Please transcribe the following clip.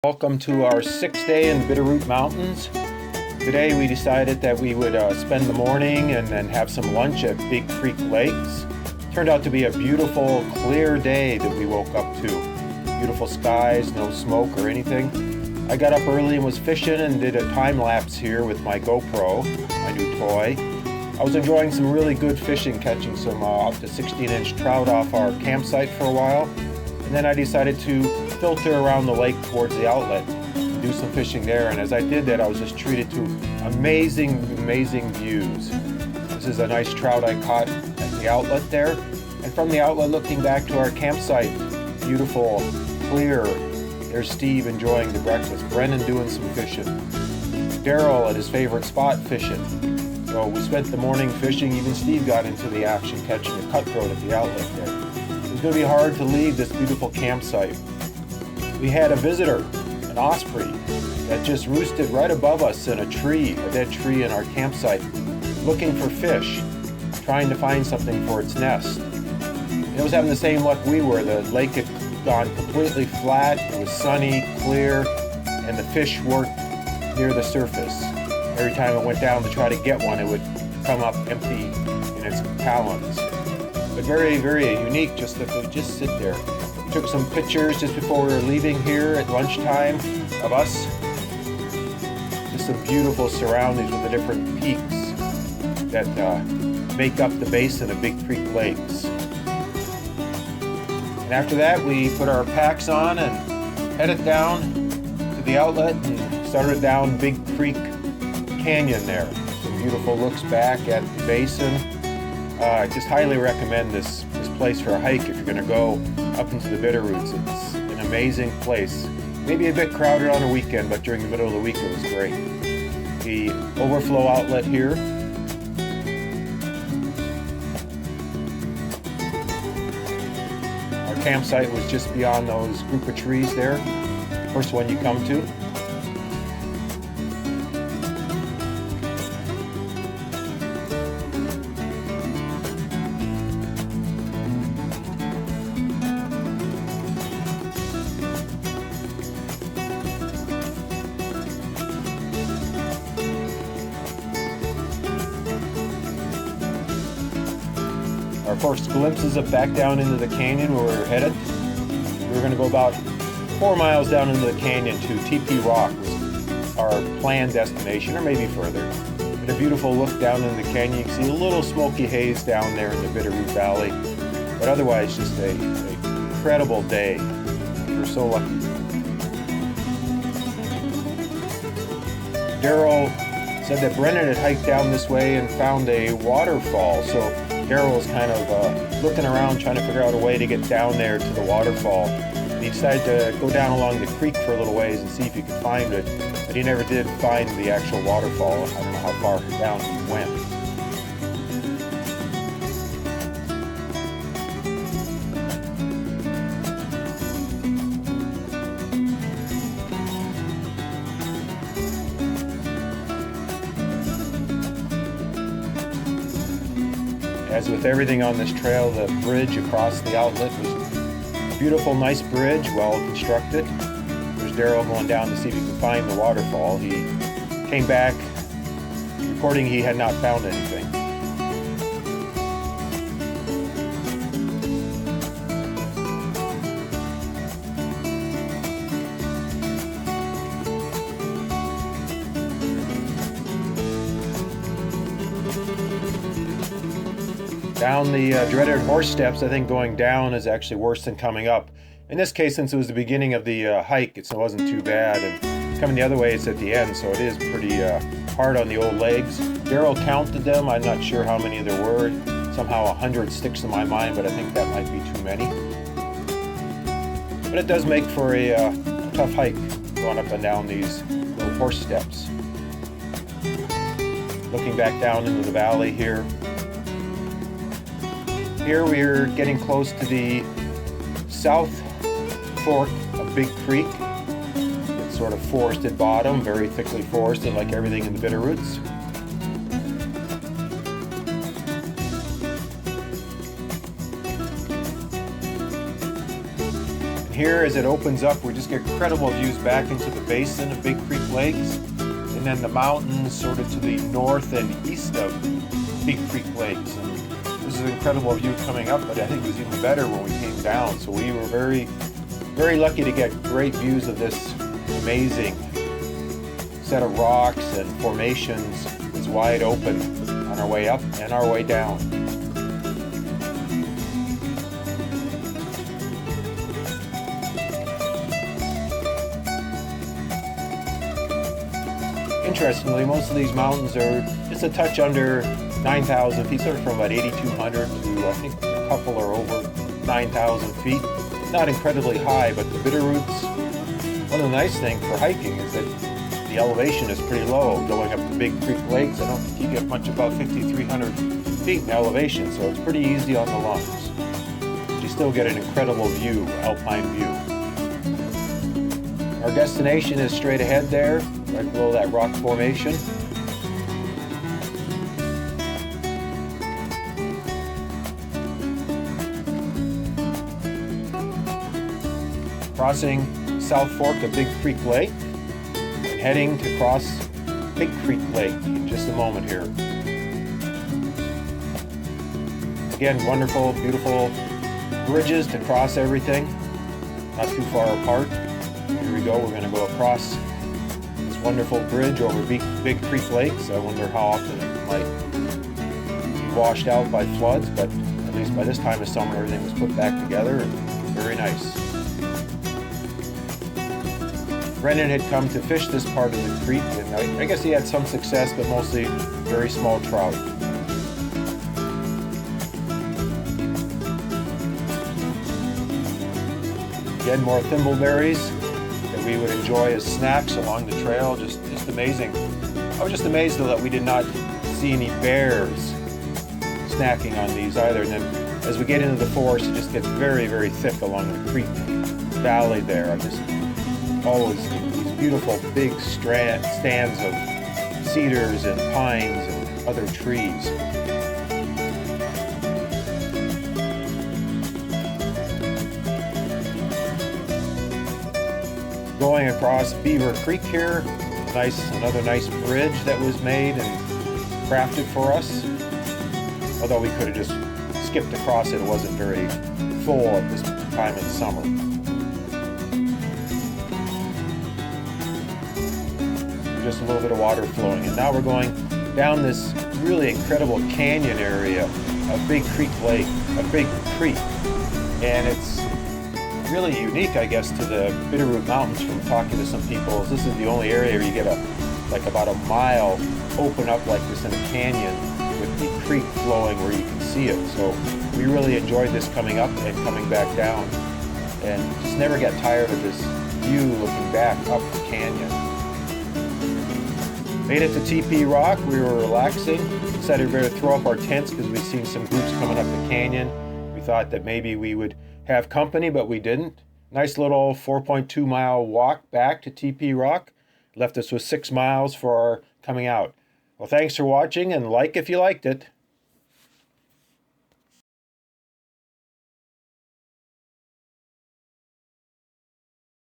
Welcome to our 6th day in Bitterroot Mountains. Today we decided that we would spend the morning and then have some lunch at Big Creek Lakes. Turned out to be a beautiful, clear day that we woke up to. Beautiful skies, no smoke or anything. I got up early and was fishing and did a time lapse here with my GoPro, my new toy. I was enjoying some really good fishing, catching some up to 16-inch trout off our campsite for a while. And then I decided to filter around the lake towards the outlet and do some fishing there. And as I did that, I was just treated to amazing views. This is a nice trout I caught at the outlet there. And from the outlet looking back to our campsite, beautiful, clear. There's Steve enjoying the breakfast. Brennan doing some fishing. Daryl at his favorite spot fishing. So we spent the morning fishing. Even Steve got into the action catching a cutthroat at the outlet there. It was going to be hard to leave this beautiful campsite. We had a visitor, an osprey, that just roosted right above us in a tree, a dead tree in our campsite, looking for fish, trying to find something for its nest. It was having the same luck we were. The lake had gone completely flat, it was sunny, clear, and the fish weren't near the surface. Every time it went down to try to get one, it would come up empty in its talons. But very unique just that they just sit there. Took some pictures just before we were leaving here at lunchtime of us. Just some beautiful surroundings with the different peaks that make up the basin of Big Creek Lakes. And after that, we put our packs on and headed down to the outlet and started down Big Creek Canyon there. Some beautiful looks back at the basin. I just highly recommend this place for a hike if you're going to go up into the Bitterroots. It's an amazing place. Maybe a bit crowded on a weekend, but during the middle of the week it was great. The overflow outlet here. Our campsite was just beyond those group of trees there. First one you come to. Our first glimpses of back down into the canyon where we were headed. We were going to go about 4 miles down into the canyon to Teepee Rock, was our planned destination, or maybe further. But a beautiful look down into the canyon. You can see a little smoky haze down there in the Bitterroot Valley. But otherwise, just an incredible day. We're so lucky. Daryl said that Brennan had hiked down this way and found a waterfall. So Daryl was kind of looking around trying to figure out a way to get down there to the waterfall. And he decided to go down along the creek for a little ways and see if he could find it. But he never did find the actual waterfall. I don't know how far down he went. As with everything on this trail, the bridge across the outlet was a beautiful, nice bridge, well constructed. There's Daryl going down to see if he can find the waterfall. He came back reporting he had not found anything. Down the dreaded horse steps, I think going down is actually worse than coming up. In this case, since it was the beginning of the hike, it wasn't too bad. And coming the other way, it's at the end, so it is pretty hard on the old legs. Daryl counted them. I'm not sure how many there were. Somehow 100 sticks in my mind, but I think that might be too many. But it does make for a tough hike, going up and down these little horse steps. Looking back down into the valley here. Here we're getting close to the south fork of Big Creek. It's sort of forested bottom, very thickly forested like everything in the Bitterroots. here, as it opens up, we just get incredible views back into the basin of Big Creek Lakes, and then the mountains sort of to the north and east of Big Creek Lakes. And this is an incredible view coming up, but I think it was even better when we came down. So we were very, very lucky to get great views of this amazing set of rocks and formations. It's wide open on our way up and our way down. Interestingly, most of these mountains are just a touch under 9,000 feet, sort of from about 8,200 to I think a couple are over 9,000 feet. Not incredibly high, but the Bitterroots, one of the nice things for hiking is that the elevation is pretty low. Going up the Big Creek Lakes, I don't think you get much above 5,300 feet in elevation, so it's pretty easy on the lungs. But you still get an incredible view, alpine view. Our destination is straight ahead there, right below that rock formation. Crossing South Fork of Big Creek Lake and heading to cross Big Creek Lake in just a moment here. Again, wonderful, beautiful bridges to cross everything, not too far apart. Here we go, we're going to go across this wonderful bridge over Big Creek Lakes. I wonder how often it might be washed out by floods, but at least by this time of summer everything was put back together and very nice. Brendan had come to fish this part of the creek, and I guess he had some success, but mostly very small trout. Again, more thimbleberries that we would enjoy as snacks along the trail. Just amazing. I was just amazed though that we did not see any bears snacking on these either. And then as we get into the forest, it just gets very, very thick along the creek valley there. Always these beautiful big stands of cedars and pines and other trees. Going across Beaver Creek here, another nice bridge that was made and crafted for us. Although we could have just skipped across it, it wasn't very full at this time of the summer. Just a little bit of water flowing, and now we're going down this really incredible canyon area of Big Creek Lake, a Big Creek, and it's really unique, I guess, to the Bitterroot Mountains. From talking to some people, this is the only area where you get about a mile open up like this in a canyon with the creek flowing where you can see it. So we really enjoyed this coming up and coming back down, and just never get tired of this view looking back up the canyon. Made it to Teepee Rock. We were relaxing. Decided we better throw up our tents because we'd seen some groups coming up the canyon. We thought that maybe we would have company, but we didn't. Nice little 4.2 mile walk back to Teepee Rock. Left us with 6 miles for our coming out. Well, thanks for watching, and like if you liked it.